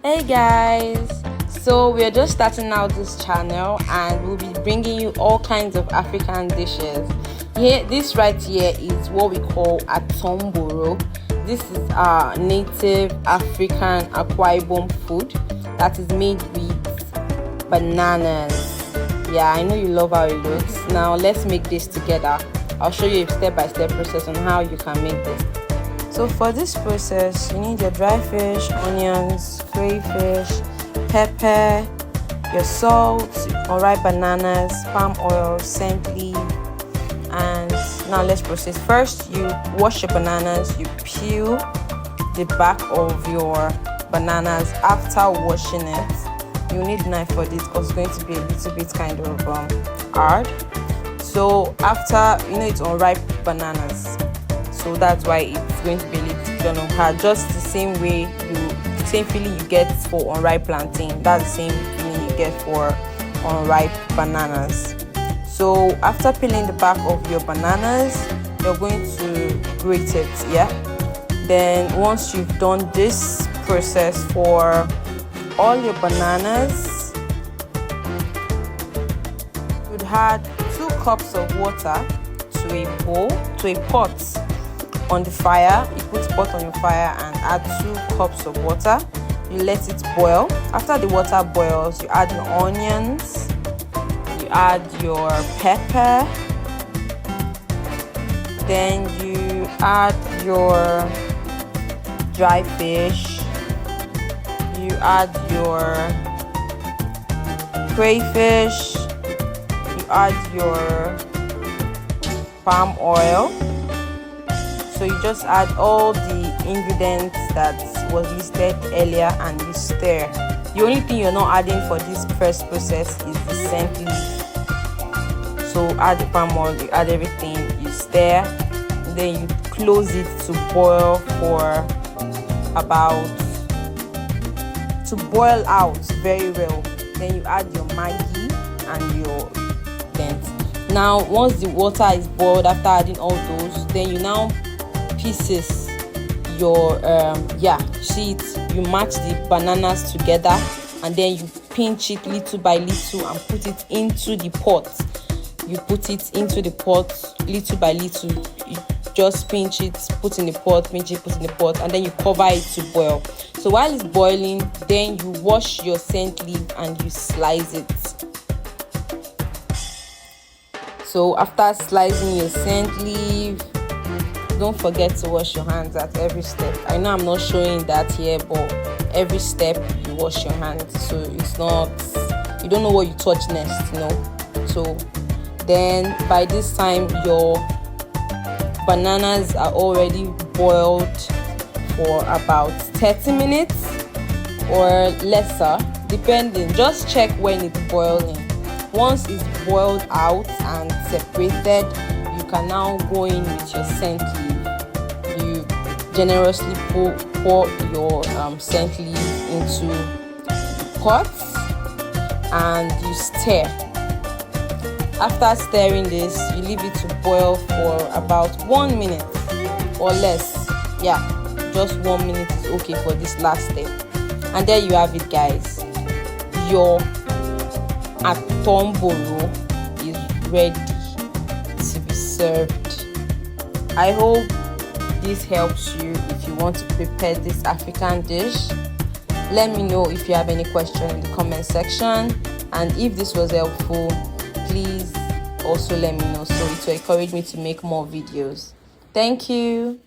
Hey guys, so we're just starting out this channel and we'll be bringing you all kinds of African dishes. This right here is what we call a mboro. This is our native African akwa ibom food that is made with bananas. Yeah, I know you love how it looks. Now let's make this together. I'll show you a step-by-step process on how you can make this. So for this process, you need your dry fish, onions, crayfish, pepper, your salt, unripe bananas, palm oil, scent leaf, and now let's proceed. First, you wash your bananas, you peel the back of your bananas. After washing it, you need a knife for this because it's going to be a little bit kind of hard. So after, it's unripe bananas, so that's why it's going to be a little kind of hard. Just the same feeling you get for unripe plantain, that's the same feeling you get for unripe bananas. So after peeling the back of your bananas, you're going to grate it. Then once you've done this process for all your bananas, you'd add 2 cups of water to a pot on the fire. You put pot on your fire and add 2 cups of water. You let it boil. After the water boils, you add your onions, you add your pepper, then you add your dry fish, you add your crayfish, you add your palm oil. So you just add all the ingredients that was listed earlier and you stir. The only thing you're not adding for this first process is the scent leaf. So add the palm oil, you add everything, you stir, then you close it to boil for boil out very well. Then you add your Maggi and your length. Now once the water is boiled, after adding all those, then you now pieces your you match the bananas together and then you pinch it little by little and put it into the pot. You put it into the pot little by little. You just pinch it, put in the pot, pinch it, put in the pot, and then you cover it to boil. So while it's boiling, then you wash your scent leaf and you slice it. So after slicing your scent leaf, don't forget to wash your hands at every step. I know I'm not showing that here, but every step you wash your hands, so it's not, you don't know what you touch next, So then by this time your bananas are already boiled for about 30 minutes or lesser, depending. Just check when it's boiling. Once it's boiled out and separated, you can now go in with your scent leaf. You generously pour your scent leaf into the pot and you stir. After stirring this, you leave it to boil for about 1 minute or less. Just 1 minute is okay for this last step. And there you have it, guys. Your mboro is ready to be served. I hope this helps you if you want to prepare this African dish. Let me know if you have any question in the comment section, and if this was helpful, please also let me know so it will encourage me to make more videos. Thank you.